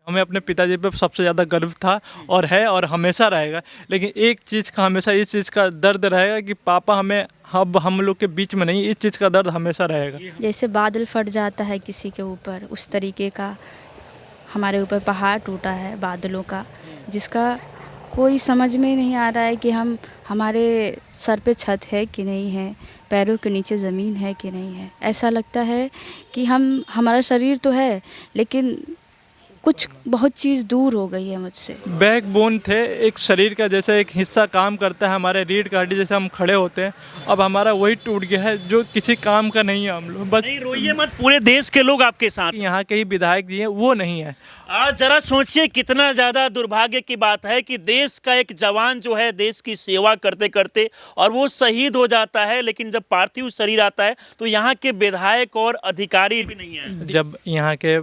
हमें अपने पिताजी पे सबसे ज़्यादा गर्व था और है और हमेशा रहेगा। लेकिन एक चीज़ का हमेशा इस चीज़ का दर्द रहेगा कि पापा हमें अब हम लोग के बीच में नहीं, इस चीज़ का दर्द हमेशा रहेगा। जैसे बादल फट जाता है किसी के ऊपर, उस तरीके का हमारे ऊपर पहाड़ टूटा है बादलों का, जिसका कोई समझ में नहीं आ रहा है कि हमारे सर पे छत है कि नहीं है, पैरों के नीचे ज़मीन है कि नहीं है। ऐसा लगता है कि हमारा शरीर तो है लेकिन कुछ बहुत चीज़ दूर हो गई है मुझसे। बैकबोन थे, एक शरीर का जैसे एक हिस्सा काम करता है, हमारे रीढ़ की हड्डी जैसे हम खड़े होते हैं, अब हमारा वही टूट गया है जो किसी काम का नहीं है। हम लोग बस नहीं रोइए मत, पूरे देश के लोग आपके साथ हैं। यहाँ के ही विधायक जी हैं, वो नहीं है। आज जरा सोचिए कितना ज़्यादा दुर्भाग्य की बात है कि देश का एक जवान जो है देश की सेवा करते करते और वो शहीद हो जाता है, लेकिन जब पार्थिव शरीर आता है तो यहाँ के विधायक और अधिकारी भी नहीं है। जब यहाँ के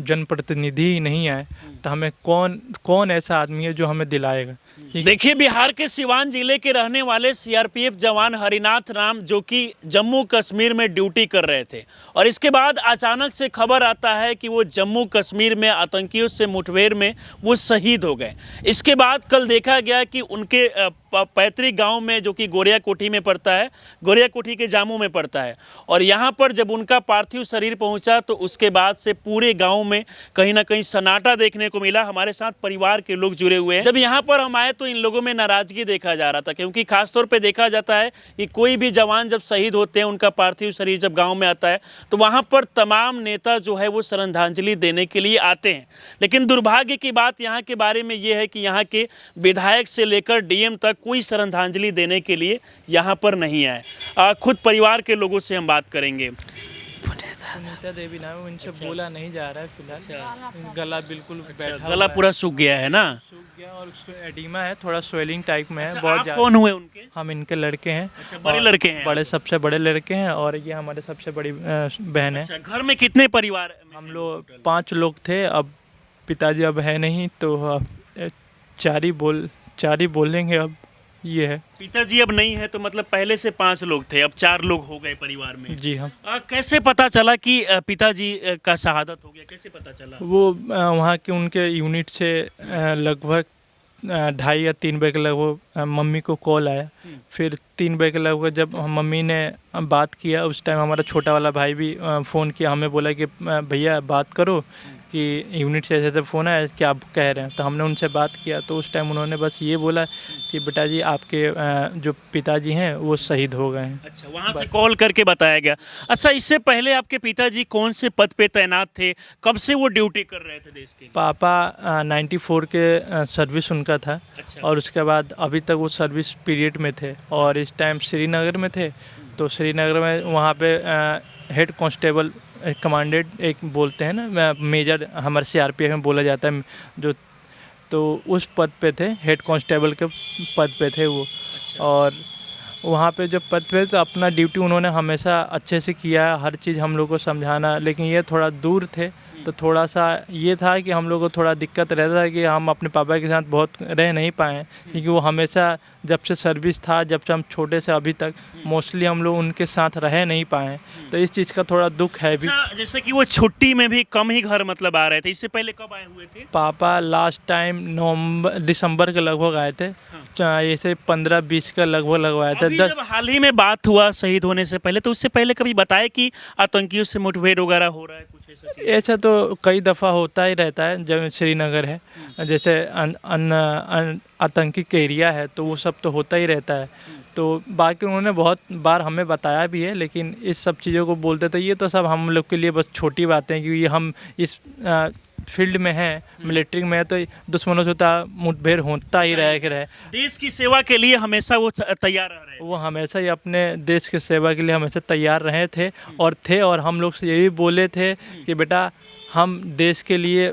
जनप्रतिनिधि ही नहीं आए तो हमें कौन ऐसा आदमी है जो हमें दिलाएगा। देखिए, बिहार के सिवान जिले के रहने वाले सीआरपीएफ जवान हरिनाथ राम जो कि जम्मू कश्मीर में ड्यूटी कर रहे थे और इसके बाद अचानक से खबर आता है कि वो जम्मू कश्मीर में आतंकियों से मुठभेड़ में वो शहीद हो गए। इसके बाद कल देखा गया कि उनके पैतृक गांव में जो कि गोरिया कोठी में पड़ता है, गोरिया कोठी के जामू में पड़ता है, और यहाँ पर जब उनका पार्थिव शरीर पहुँचा तो उसके बाद से पूरे गाँव में कहीं ना कहीं सन्नाटा देखने को मिला। हमारे साथ परिवार के लोग जुड़े हुए हैं। जब यहाँ पर हम आए तो इन लोगों में नाराजगी देखा जा रहा था, क्योंकि खासतौर पे देखा जाता है कि कोई भी जवान जब शहीद होते हैं, उनका पार्थिव शरीर जब गांव में आता है तो वहां पर तमाम नेता जो है वो श्रद्धांजलि देने के लिए आते हैं। लेकिन दुर्भाग्य की बात यहाँ के बारे में ये है कि यहाँ के विधायक से लेकर डीएम तक कोई श्रद्धांजलि देने के लिए यहाँ पर नहीं आए। खुद परिवार के लोगों से हम बात करेंगे। सुनीता देवी नाम है, उनसे बोला नहीं जा रहा है फिलहाल। गला बिल्कुल बैठा गला पूरा सूख गया है ना? सूख गया और एडिमा है, थोड़ा स्वेलिंग टाइप में है। बहुत ज़्यादा। कौन हुए उनके? हम इनके लड़के हैं। अच्छा, बड़े लड़के हैं? बड़े, सबसे बड़े लड़के हैं और ये हमारे सबसे बड़ी बहन है। अच्छा, घर में कितने परिवार? हम लोग 5 लोग थे। अब पिताजी अब है नहीं तो चार ही बोलेंगे। अब ये है, पिताजी अब नहीं है तो मतलब पहले से 5 लोग थे, अब 4 लोग हो गए परिवार में। जी हाँ। कैसे पता चला कि पिताजी का शहादत हो गया, कैसे पता चला? वो वहाँ के उनके यूनिट से लगभग 2:30 या 3 बजे के लगभग मम्मी को कॉल आया। फिर 3 बजे के लगभग जब मम्मी ने बात किया, उस टाइम हमारा छोटा वाला भाई भी फ़ोन किया, हमें बोला कि भैया बात करो कि यूनिट से ऐसे फ़ोन आया, क्या आप कह रहे हैं। तो हमने उनसे बात किया तो उस टाइम उन्होंने बस ये बोला कि बेटा जी आपके जो पिताजी हैं वो शहीद हो गए हैं। अच्छा, वहाँ से कॉल करके बताया गया। अच्छा, इससे पहले आपके पिताजी कौन से पद पे तैनात थे, कब से वो ड्यूटी कर रहे थे देश के लिए? पापा 94 के सर्विस उनका था। अच्छा। और उसके बाद अभी तक वो सर्विस पीरियड में थे और इस टाइम श्रीनगर में थे। तो श्रीनगर में वहाँ पे हेड कांस्टेबल कमांडेंट एक बोलते हैं ना, मेजर हमारे सीआरपीएफ में बोला जाता है जो, तो उस पद पे थे, हेड कांस्टेबल के पद पे थे वो। अच्छा। और वहाँ पे जब पद पे तो अपना ड्यूटी उन्होंने हमेशा अच्छे से किया, हर चीज़ हम लोग को समझाना। लेकिन ये थोड़ा दूर थे तो थोड़ा सा ये था कि हम लोग को थोड़ा दिक्कत रहता था कि हम अपने पापा के साथ बहुत रह नहीं पाए, क्योंकि वो हमेशा जब से सर्विस था, जब से हम छोटे से अभी तक मोस्टली हम लोग उनके साथ रह नहीं पाए। तो इस चीज़ का थोड़ा दुख है भी। अच्छा, जैसे कि वो छुट्टी में भी कम ही घर मतलब आ रहे थे, इससे पहले कब आए हुए थे? पापा लास्ट टाइम दिसंबर के लगभग आए थे। ऐसे 15-20 का लगभग आए थे। जब हाल ही में बात हुआ शहीद होने से पहले, तो उससे पहले कभी बताया कि आतंकियों से मुठभेड़ वगैरह हो रहा है, कुछ ऐसा चीज़? ऐसा तो कई दफ़ा होता ही रहता है। जब श्रीनगर है, जैसे आतंकी का एरिया है, तो वो सब तो होता ही रहता है। तो बाकी उन्होंने बहुत बार हमें बताया भी है, लेकिन इस सब चीज़ों को बोलते थे। ये तो सब हम लोग के लिए बस छोटी बातें हैं, क्योंकि हम इस फील्ड में हैं, मिलिट्री में है, तो दुश्मनों से मुठभेड़ होता ही रहे। देश की सेवा के लिए हमेशा वो तैयार रह रहे। वो हमेशा ही अपने देश की सेवा के लिए हमेशा तैयार रहे थे और हम लोग से ये भी बोले थे कि बेटा हम देश के लिए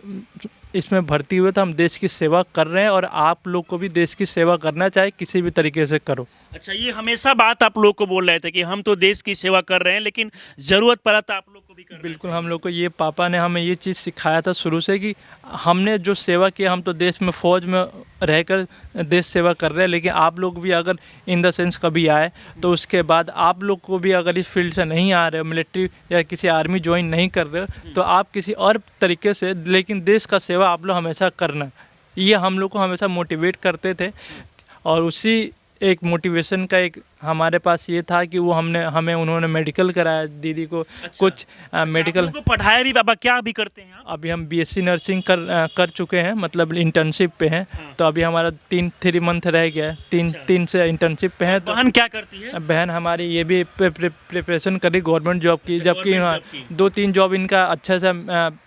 इसमें भर्ती हुए, तो हम देश की सेवा कर रहे हैं और आप लोग को भी देश की सेवा करना चाहिए, किसी भी तरीके से करो। अच्छा, ये हमेशा बात आप लोग को बोल रहे थे कि हम तो देश की सेवा कर रहे हैं, लेकिन ज़रूरत पड़ा तो आप लोग को भी भी करना बिल्कुल चाहिए। हम लोग को ये पापा ने हमें ये चीज़ सिखाया था शुरू से कि हमने जो सेवा किया, हम तो देश में फ़ौज में रहकर देश सेवा कर रहे हैं, लेकिन आप लोग भी अगर इन द सेंस कभी आए तो उसके बाद आप लोग को भी अगर इस फील्ड से नहीं आ रहे हो, मिलिट्री या किसी आर्मी ज्वाइन नहीं कर रहे हो, तो आप किसी और तरीके से लेकिन देश का सेवा आप लोग हमेशा करना। ये हम लोग को हमेशा मोटिवेट करते थे और उसी एक मोटिवेशन का एक हमारे पास ये था कि वो हमें उन्होंने मेडिकल कराया, दीदी को कुछ मेडिकल। को पढ़ाया भी बाबा, क्या भी करते हैं आप? अभी हम बीएससी नर्सिंग कर चुके हैं, मतलब इंटर्नशिप पे हैं। तो अभी हमारा 3 मंथ रह गया है, तीन से इंटर्नशिप पे है। तो बहन क्या करती है? बहन हमारी ये भी प्रिपरेशन करी गवर्नमेंट जॉब की, जबकि government job की। 2-3 जॉब इनका अच्छा से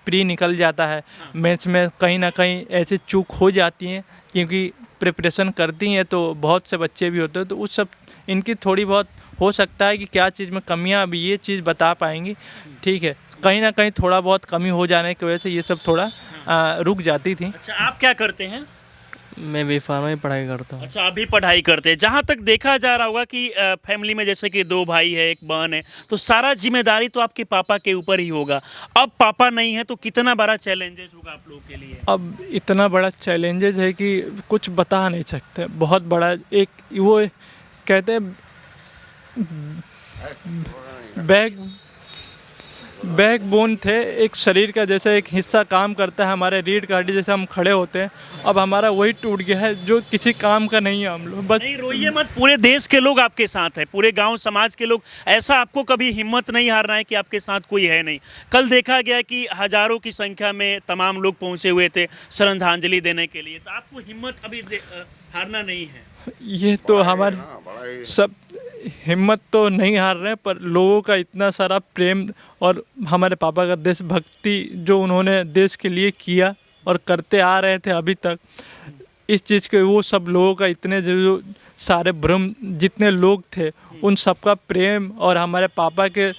प्री निकल जाता है। मैथ्स में कहीं ना कहीं ऐसी चूक हो जाती हैं क्योंकि प्रिपरेशन करती हैं, तो बहुत से बच्चे भी होते हैं, तो उस सब इनकी थोड़ी बहुत हो सकता है कि क्या चीज़ में कमियां, अभी ये चीज़ बता पाएंगी। ठीक है, कहीं ना कहीं थोड़ा बहुत कमी हो जाने की वजह से ये सब थोड़ा रुक जाती थी। अच्छा, आप क्या करते हैं? मैं बी फार्मा में पढ़ाई करता हूँ। अच्छा, अभी पढ़ाई करते हैं। जहाँ तक देखा जा रहा होगा कि फैमिली में जैसे कि 2 भाई है, 1 बहन है, तो सारा जिम्मेदारी तो आपके पापा के ऊपर ही होगा। अब पापा नहीं है तो कितना बड़ा चैलेंजेस होगा आप लोगों के लिए? अब इतना बड़ा चैलेंजेज है कि कुछ बता नहीं सकते, बहुत बड़ा। एक वो कहते हैं बैकबोन थे, एक शरीर का जैसे एक हिस्सा काम करता है, हमारे रीढ़ का हड्डी जैसे हम खड़े होते हैं, अब हमारा वही टूट गया है जो किसी काम का नहीं है। हम लोग बस नहीं रोइए मत, पूरे देश के लोग आपके साथ हैं, पूरे गांव समाज के लोग। ऐसा आपको कभी हिम्मत नहीं हारना है कि आपके साथ कोई है नहीं। कल देखा गया कि हजारों की संख्या में तमाम लोग पहुंचे हुए थे श्रद्धांजलि देने के लिए, तो आपको हिम्मत अभी हारना नहीं है। ये तो हमारे सब हिम्मत तो नहीं हार रहे हैं, पर लोगों का इतना सारा प्रेम और हमारे पापा का देशभक्ति जो उन्होंने देश के लिए किया और करते आ रहे थे अभी तक, इस चीज़ के वो सब लोगों का इतने जो सारे भ्रम जितने लोग थे उन सबका प्रेम और हमारे पापा के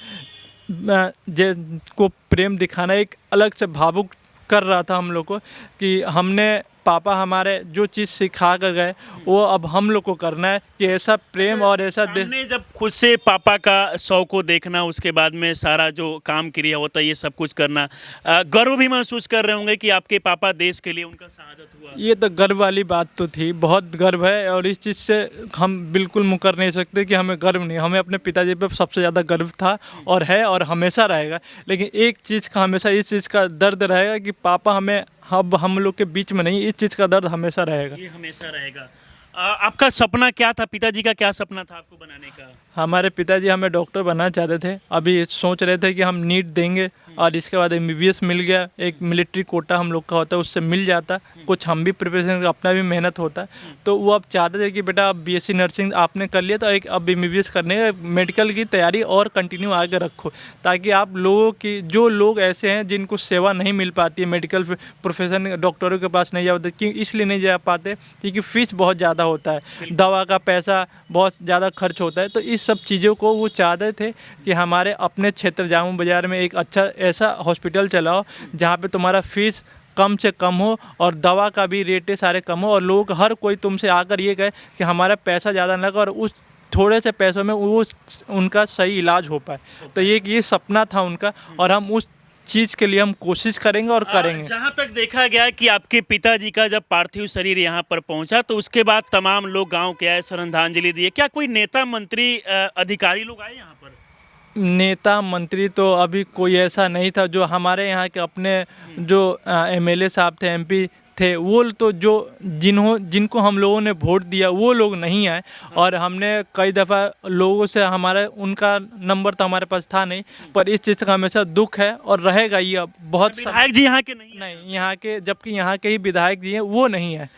को प्रेम दिखाना एक अलग से भावुक कर रहा था हम लोग को कि हमने पापा हमारे जो चीज़ सिखा कर गए वो अब हम लोग को करना है कि ऐसा प्रेम और ऐसा सामने जब खुद से पापा का शौ को देखना, उसके बाद में सारा जो काम क्रिया होता है ये सब कुछ करना, गर्व भी महसूस कर रहे होंगे कि आपके पापा देश के लिए उनका शहादत हुआ। ये तो गर्व वाली बात तो थी, बहुत गर्व है और इस चीज़ से हम बिल्कुल मुकर नहीं सकते कि हमें गर्व नहीं। हमें अपने पिताजी पे सबसे ज़्यादा गर्व था और है और हमेशा रहेगा, लेकिन एक चीज़ का हमेशा इस चीज़ का दर्द रहेगा कि पापा हमें अब हम लोग के बीच में नहीं, इस चीज़ का दर्द हमेशा रहेगा। ये हमेशा रहेगा। आपका सपना क्या था? पिताजी का क्या सपना था आपको बनाने का? हमारे पिताजी हमें डॉक्टर बनना चाहते थे, अभी सोच रहे थे कि हम नीट देंगे और इसके बाद एमबीबीएस मिल गया, एक मिलिट्री कोटा हम लोग का होता है उससे मिल जाता, कुछ हम भी प्रिपरेशन अपना भी मेहनत होता है, तो वो अब चाहते थे कि बेटा अब बीएससी नर्सिंग आपने कर लिया तो एक अब एमबीबीएस करने का मेडिकल की तैयारी और कंटिन्यू आगे रखो, ताकि आप लोगों की जो लोग ऐसे हैं जिनको सेवा नहीं मिल पाती है, मेडिकल प्रोफेशन डॉक्टरों के पास नहीं जा पाते, क्यों इसलिए नहीं जा पाते क्योंकि फ़ीस बहुत ज़्यादा होता है, दवा का पैसा बहुत ज़्यादा खर्च होता है। तो इस सब चीज़ों को वो चाहते थे कि हमारे अपने क्षेत्र जामू बाज़ार में एक अच्छा ऐसा हॉस्पिटल चलाओ जहाँ पे तुम्हारा फीस कम से कम हो और दवा का भी रेट सारे कम हो और लोग हर कोई तुमसे आकर ये कहे कि हमारा पैसा ज़्यादा ना लगा और उस थोड़े से पैसों में वो उनका सही इलाज हो पाए। तो ये सपना था उनका और हम उस चीज़ के लिए हम कोशिश करेंगे और करेंगे। जहाँ तक देखा गया कि आपके पिताजी का जब पार्थिव शरीर यहाँ पर पहुँचा तो उसके बाद तमाम लोग गांव के आए, श्रद्धांजलि दिए। क्या कोई नेता मंत्री अधिकारी लोग आए यहाँ पर? नेता मंत्री तो अभी कोई ऐसा नहीं था। जो हमारे यहाँ के अपने जो एमएलए साहब थे, एमपी थे, वो तो जो जिनको हम लोगों ने वोट दिया वो लोग नहीं आए और हमने कई दफ़ा लोगों से हमारा उनका नंबर तो हमारे पास था नहीं, पर इस चीज़ का हमेशा दुख है और रहेगा। ये अब बहुत विधायक जी यहाँ के नहीं, यहाँ के जबकि यहाँ के ही विधायक जी हैं वो नहीं है।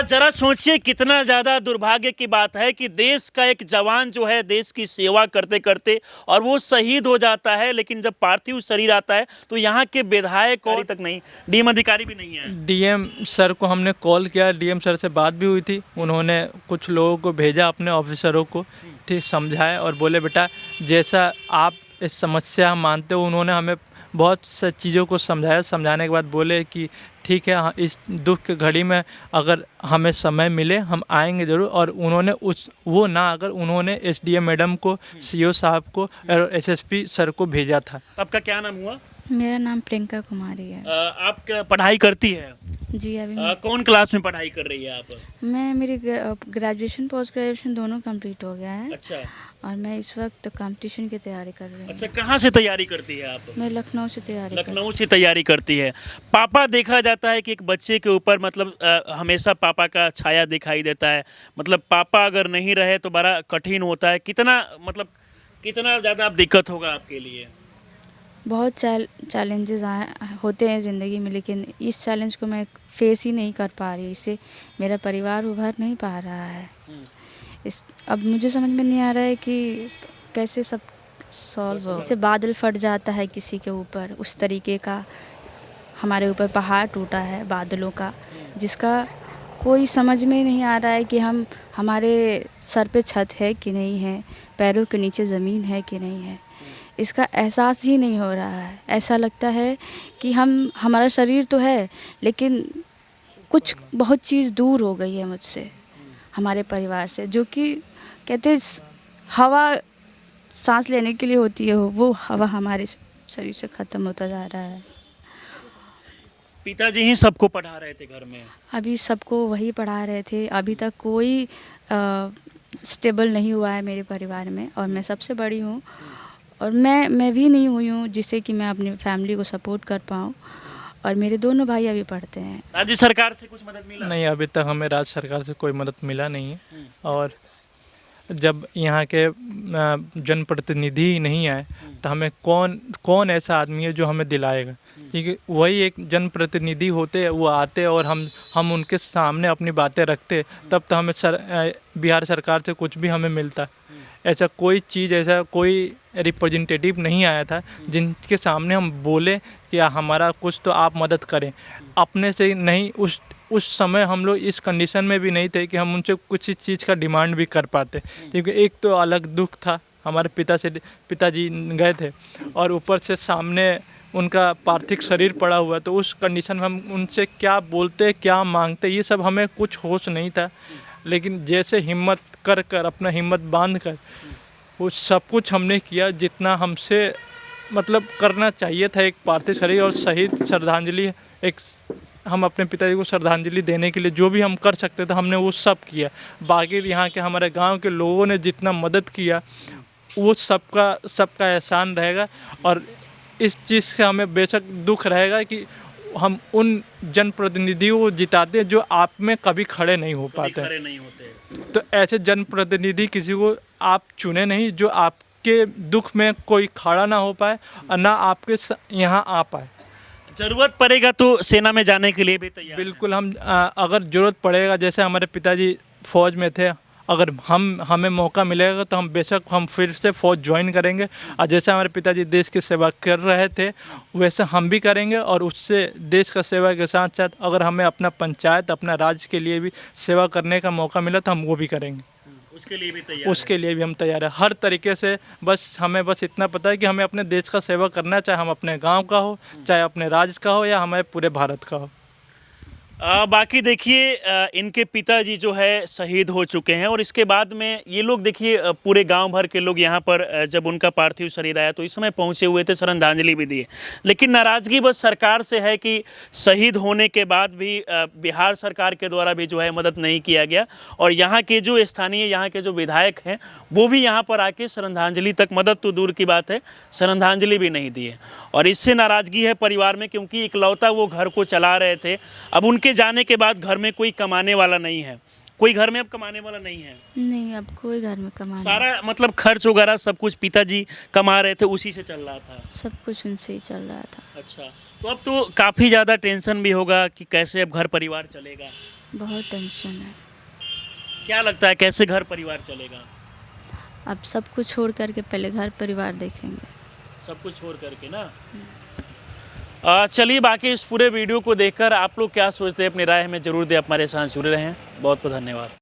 जरा सोचिए कितना ज़्यादा दुर्भाग्य की बात है कि देश का एक जवान जो है देश की सेवा करते करते और वो शहीद हो जाता है, लेकिन जब पार्थिव शरीर आता है तो यहाँ के विधायक और तक नहीं, डीएम अधिकारी भी नहीं है। डीएम सर को हमने कॉल किया, डीएम सर से बात भी हुई थी, उन्होंने कुछ लोगों को भेजा अपने ऑफिसरों को, ठीक समझाया और बोले बेटा जैसा आप इस समस्या मानते हो, उन्होंने हमें बहुत से चीज़ों को समझाया। समझाने के बाद बोले कि ठीक है, हाँ, इस दुख की घड़ी में अगर हमें समय मिले हम आएंगे ज़रूर। और उन्होंने उन्होंने एसडीएम मैडम को, सीओ साहब को और एसएसपी सर को भेजा था। आपका क्या नाम हुआ? मेरा नाम प्रियंका कुमारी है। आप क्या पढ़ाई करती है? जी अभी कौन क्लास में पढ़ाई कर रही है आप? मेरी ग्रेजुएशन पोस्ट ग्रेजुएशन दोनों कंप्लीट हो गया है। अच्छा। और मैं इस वक्त कंपटीशन की तैयारी कर रही हूँ। अच्छा, कहाँ से तैयारी करती है आप? मैं लखनऊ से तैयारी लखनऊ से तैयारी करती है। पापा, देखा जाता है कि एक बच्चे के ऊपर मतलब हमेशा पापा का छाया दिखाई देता है। मतलब पापा अगर नहीं रहे तो बड़ा कठिन होता है। कितना ज़्यादा दिक्कत होगा आपके लिए? बहुत चैलेंजेस होते हैं ज़िंदगी में, लेकिन इस चैलेंज को मैं फेस ही नहीं कर पा रही। इससे मेरा परिवार उभर नहीं पा रहा है। अब मुझे समझ में नहीं आ रहा है कि कैसे सब सॉल्व हो। जैसे बादल फट जाता है किसी के ऊपर, उस तरीके का हमारे ऊपर पहाड़ टूटा है बादलों का, जिसका कोई समझ में नहीं आ रहा है कि हमारे सर पे छत है कि नहीं है, पैरों के नीचे ज़मीन है कि नहीं है। इसका एहसास ही नहीं हो रहा है। ऐसा लगता है कि हमारा शरीर तो है, लेकिन कुछ बहुत चीज़ दूर हो गई है मुझसे, हमारे परिवार से। जो कि कहते हवा सांस लेने के लिए होती है, वो हवा हमारे शरीर से ख़त्म होता जा रहा है। पिताजी ही सबको पढ़ा रहे थे घर में? अभी सबको वही पढ़ा रहे थे। अभी तक कोई स्टेबल नहीं हुआ है मेरे परिवार में, और मैं सबसे बड़ी हूँ। और मैं भी नहीं हुई हूँ जिससे कि मैं अपनी फैमिली को सपोर्ट कर पाऊँ। और मेरे दोनों भाई अभी पढ़ते हैं। राज्य सरकार से कुछ मदद मिला? नहीं, अभी तक हमें राज्य सरकार से कोई मदद मिला नहीं है। और जब यहाँ के जनप्रतिनिधि ही नहीं आए तो हमें कौन ऐसा आदमी है जो हमें दिलाएगा? क्योंकि वही एक जनप्रतिनिधि होते हैं, वो आते और हम उनके सामने अपनी बातें रखते, तब तो हमें बिहार सरकार से कुछ भी हमें मिलता। ऐसा कोई रिप्रेजेंटेटिव नहीं आया था जिनके सामने हम बोले कि हमारा कुछ तो आप मदद करें। अपने से नहीं, उस समय हम लोग इस कंडीशन में भी नहीं थे कि हम उनसे कुछ चीज़ का डिमांड भी कर पाते, क्योंकि एक तो अलग दुख था, हमारे पिताजी गए थे और ऊपर से सामने उनका पार्थिव शरीर पड़ा हुआ। तो उस कंडीशन में हम उनसे क्या बोलते, क्या मांगते, ये सब हमें कुछ होश नहीं था। लेकिन जैसे हिम्मत कर अपना हिम्मत बांध कर वो सब कुछ हमने किया जितना हमसे मतलब करना चाहिए था। एक पार्थिव शरीर और शहीद श्रद्धांजलि, हम अपने पिताजी को श्रद्धांजलि देने के लिए जो भी हम कर सकते थे हमने वो सब किया। बाकी यहाँ के हमारे गांव के लोगों ने जितना मदद किया वो सबका एहसान रहेगा। और इस चीज़ से हमें बेशक दुख रहेगा कि हम उन जनप्रतिनिधियों को जिताते हैं जो आप में कभी खड़े नहीं हो पाते। तो ऐसे जनप्रतिनिधि किसी को आप चुने नहीं जो आपके दुख में कोई खड़ा ना हो पाए और ना आपके यहाँ आ पाए। ज़रूरत पड़ेगा तो सेना में जाने के लिए भी तैयार? बिल्कुल, हम अगर ज़रूरत पड़ेगा, जैसे हमारे पिताजी फ़ौज में थे, अगर हमें मौका मिलेगा तो हम बेशक हम फिर से फ़ौज ज्वाइन करेंगे। और जैसे हमारे पिताजी देश की सेवा कर रहे थे वैसे हम भी करेंगे। और उससे देश का सेवा के साथ साथ अगर हमें अपना पंचायत, अपना राज्य के लिए भी सेवा करने का मौका मिला तो हम वो भी करेंगे। उसके लिए भी हम तैयार है हर तरीके से। हमें इतना पता है कि हमें अपने देश का सेवा करना है, चाहे हम अपने गाँव का हो, चाहे अपने राज्य का हो, या हमारे पूरे भारत का हो। बाकी देखिए, इनके पिताजी जो है शहीद हो चुके हैं और इसके बाद में ये लोग देखिए पूरे गांव भर के लोग यहाँ पर जब उनका पार्थिव शरीर आया तो इस समय पहुँचे हुए थे, श्रद्धांजलि भी दिए। लेकिन नाराज़गी बस सरकार से है कि शहीद होने के बाद भी बिहार सरकार के द्वारा भी जो है मदद नहीं किया गया। और यहाँ के जो स्थानीय यहाँ के जो विधायक हैं वो भी यहाँ पर आके श्रद्धांजलि तक, मदद तो दूर की बात है, श्रद्धांजलि भी नहीं दिए। और इससे नाराज़गी है परिवार में, क्योंकि इकलौता वो घर को चला रहे थे। अब उनके जाने के बाद घर में कोई कमाने वाला नहीं है। कोई घर में अब कमाने वाला नहीं है? नहीं, अब कोई घर में कमाने, सारा मतलब खर्च वगैरह सब कुछ पिताजी कमा रहे थे, उसी से चल रहा था? सब कुछ उनसे ही चल रहा था। अच्छा, तो अब तो काफ़ी ज़्यादा टेंशन भी होगा कि कैसे अब घर परिवार चलेगा? बहुत टेंशन है। क्या लगता है कैसे घर परिवार चलेगा? अब सब कुछ छोड़ करके पहले घर परिवार देखेंगे। सब कुछ छोड़ करके ना। चलिए, बाकी इस पूरे वीडियो को देखकर आप लोग क्या सोचते हैं अपनी राय हमें ज़रूर दें। हमारे साथ जुड़े रहें। बहुत बहुत धन्यवाद।